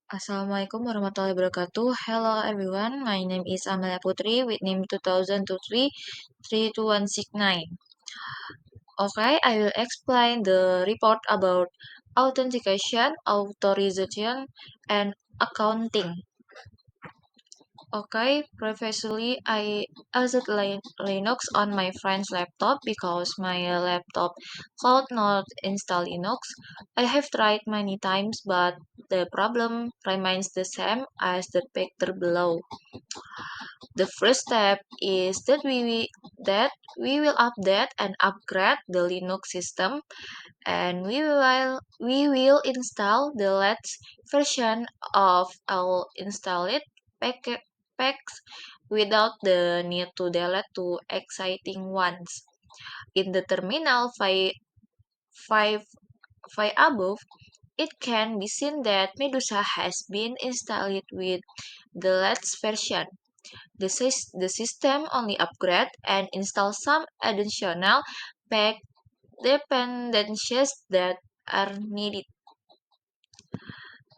Assalamualaikum warahmatullahi wabarakatuh. Hello everyone, my name is Amelia Putri with name 2023-32169. Okay, I will explain the report about authentication, authorization, and accounting. Okay, previously I used Linux on my friend's laptop because my laptop could not install Linux. I have tried many times, but the problem remains the same as the picture below. The first step is that we will update and upgrade the Linux system, and we will install the latest version of all installed packs without the need to delete two exciting ones. In the terminal 5, 5 above, it can be seen that Medusa has been installed with the latest version. The system only upgrade and install some additional pack dependencies that are needed.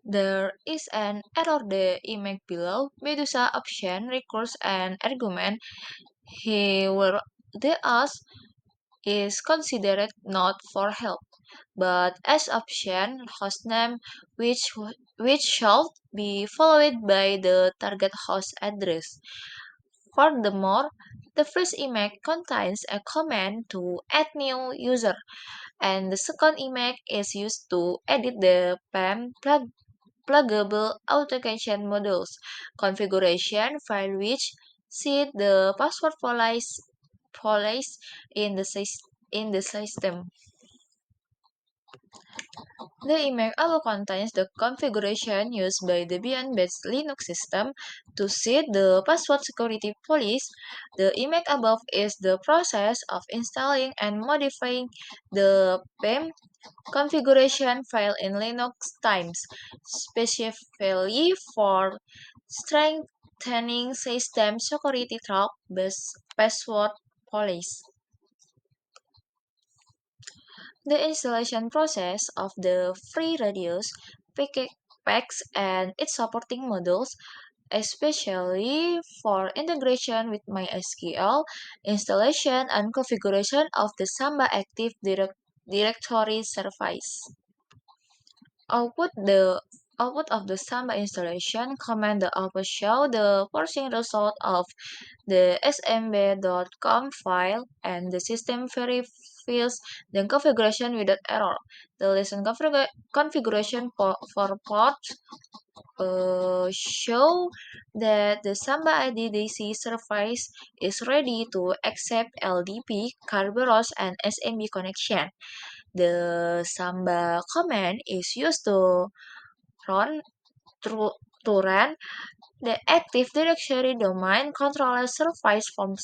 There is an error the image below. Medusa option requires an argument here where the as is considered not for help, but as option hostname which should be followed by the target host address. Furthermore, the first image contains a command to add new user, and the second image is used to edit the PAM pluggable authentication modules configuration file which seed the password police in the system. The image also contains the configuration used by the Debian-based Linux system to set the password security police. The image above is the process of installing and modifying the PEM configuration file in Linux Times, specifically for strengthening system security through password police. The installation process of the FreeRadius packs and its supporting modules, especially for integration with MySQL, installation and configuration of the Samba Active Directory service. Output the output of the Samba installation command the output show the parsing result of the smb.com file and the system verifies the configuration without error. The listen configuration for ports show that the Samba IDDC service is ready to accept LDP, Kerberos, and SMB connection. The Samba command is used to run through to run the Active Directory domain controller service from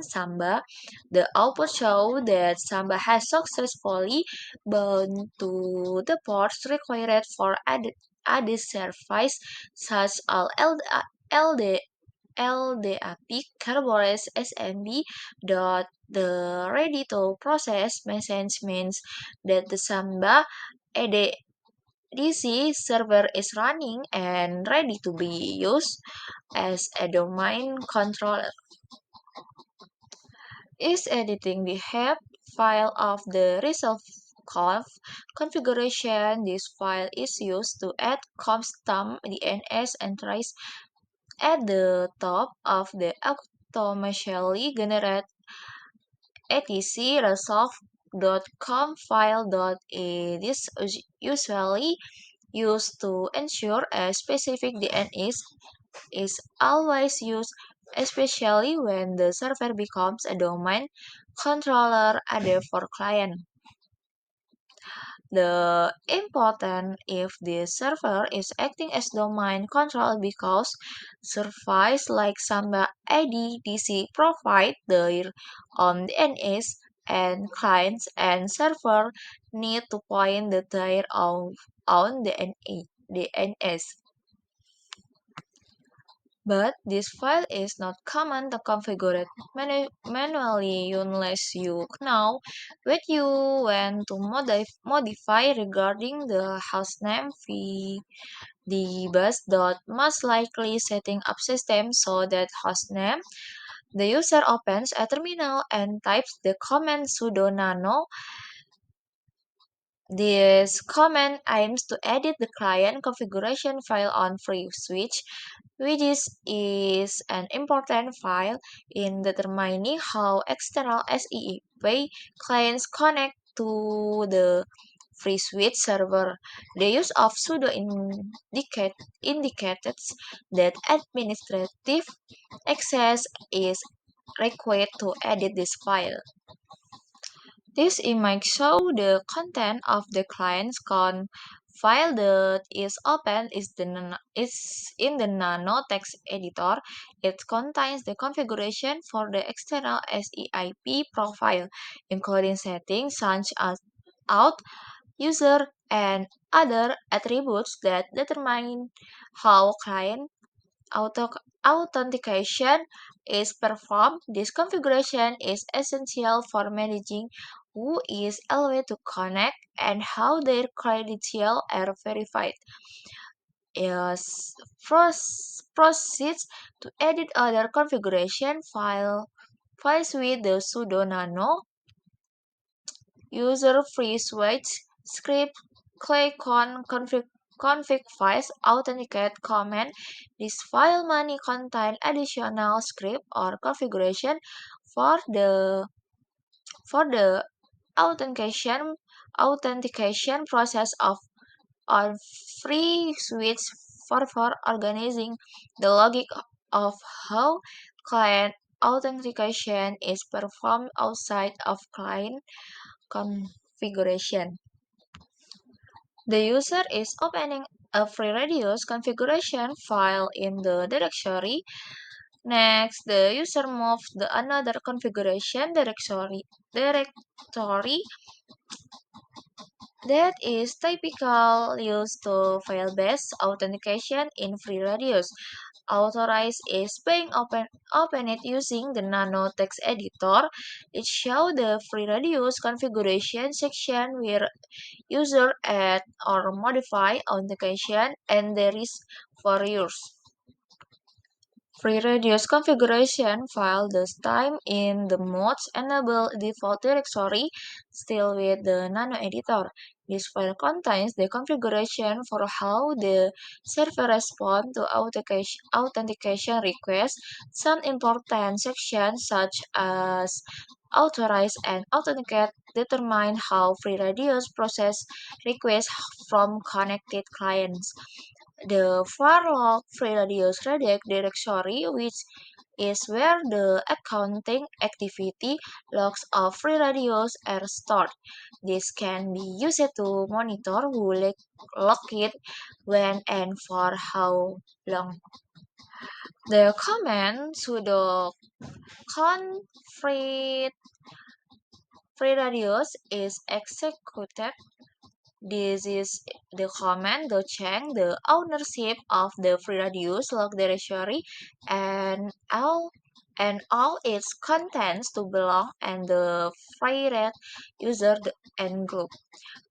Samba. The output shows that Samba has successfully bound to the ports required for added service such as LD, LDAP, Kerberos, SMB. The ready to process message means that the Samba ADDC server is running and ready to be used as a domain controller. Is editing the head file of the resolve configuration. This file is used to add custom DNS entries at the top of the automatically generated etc resolve.com file. This is usually used to ensure a specific DNS is always used, especially when the server becomes a domain controller added for client. The important if the server is acting as domain controller because services like Samba IDDC provide their own DNS and clients and server need to point to their own DNS. But this file is not common to configure it manually unless you know what you want to modify regarding the hostname fee. The bus dot most likely setting up system so that hostname the user opens a terminal and types the command sudo nano. This command aims to edit the client configuration file on FreeSwitch, which is an important file in determining how external SEEP clients connect to the FreeSwitch server. The use of sudo indicates that administrative access is required to edit this file. This image shows the content of the client's con file that is open is in the Nano text editor. It contains the configuration for the external SEIP profile, including settings such as out, user, and other attributes that determine how client auto authentication is performed. This configuration is essential for managing who is allowed to connect and how their credentials are verified. Yes, proceeds to edit other configuration files with the sudo nano user free switch script. Click on config files authenticate command. This file may contain additional script or configuration for the authentication process of on free switch for organizing the logic of how client authentication is performed outside of client configuration. The user is opening a FreeRadius configuration file in the directory. Next, the user moves the another configuration directory that is typical used to file-based authentication in FreeRadius. Authorize is being opened using the Nano text editor. It shows the FreeRadius configuration section where user add or modify authentication and there is for use. Free radius configuration file this time in the modes enable default directory still with the nano editor. This file contains the configuration for how the server responds to authentication requests. Some important sections such as authorize and authenticate determine how free radius process requests from connected clients. The farlog radius redirect directory, which is where the accounting activity logs of free radios are stored. This can be used to monitor who logged it, when, and for how long. The command sudo config free radius is executed. This is the command to change the ownership of the FreeRadius log directory and all its contents to belong and the FreeRed user and group.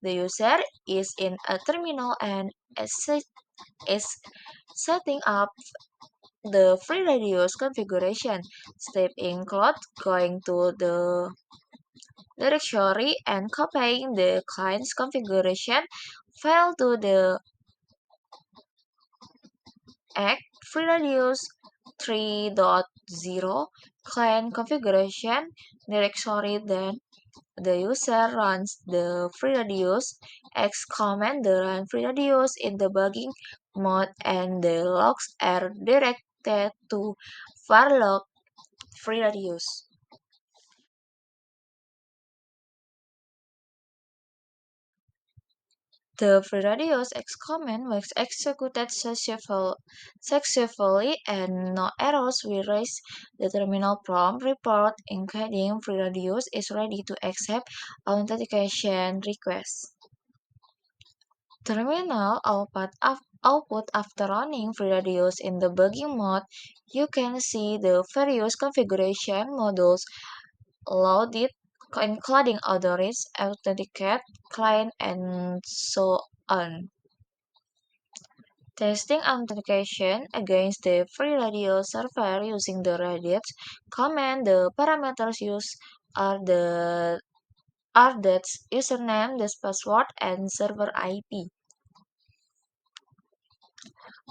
The user is in a terminal and is setting up the FreeRadius configuration. Step include going to the directory and copying the client's configuration file to the Act FreeRadius 3.0 client configuration directory. Then the user runs the FreeRadius X command the run FreeRadius in debugging mode and the logs are directed to varlog FreeRadius. The FreeRadius X command was executed successfully and no errors were raised. The terminal prompt report indicating FreeRadius is ready to accept authentication requests. Terminal output after running FreeRadios in debugging mode, you can see the various configuration modules loaded, including authorities, authenticate, client, and so on. Testing authentication against the FreeRadio server using the Reddit command, the parameters used are the are that username, the password, and server IP.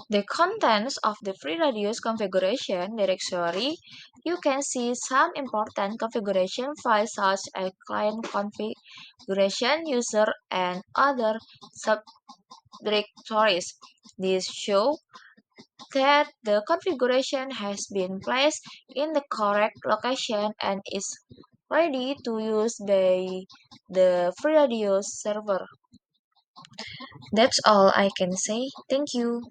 The contents of the FreeRadios configuration directory, you can see some important configuration files such as client configuration, user, and other subdirectories. These show that the configuration has been placed in the correct location and is ready to use by the FreeRadios server. That's all I can say. Thank you.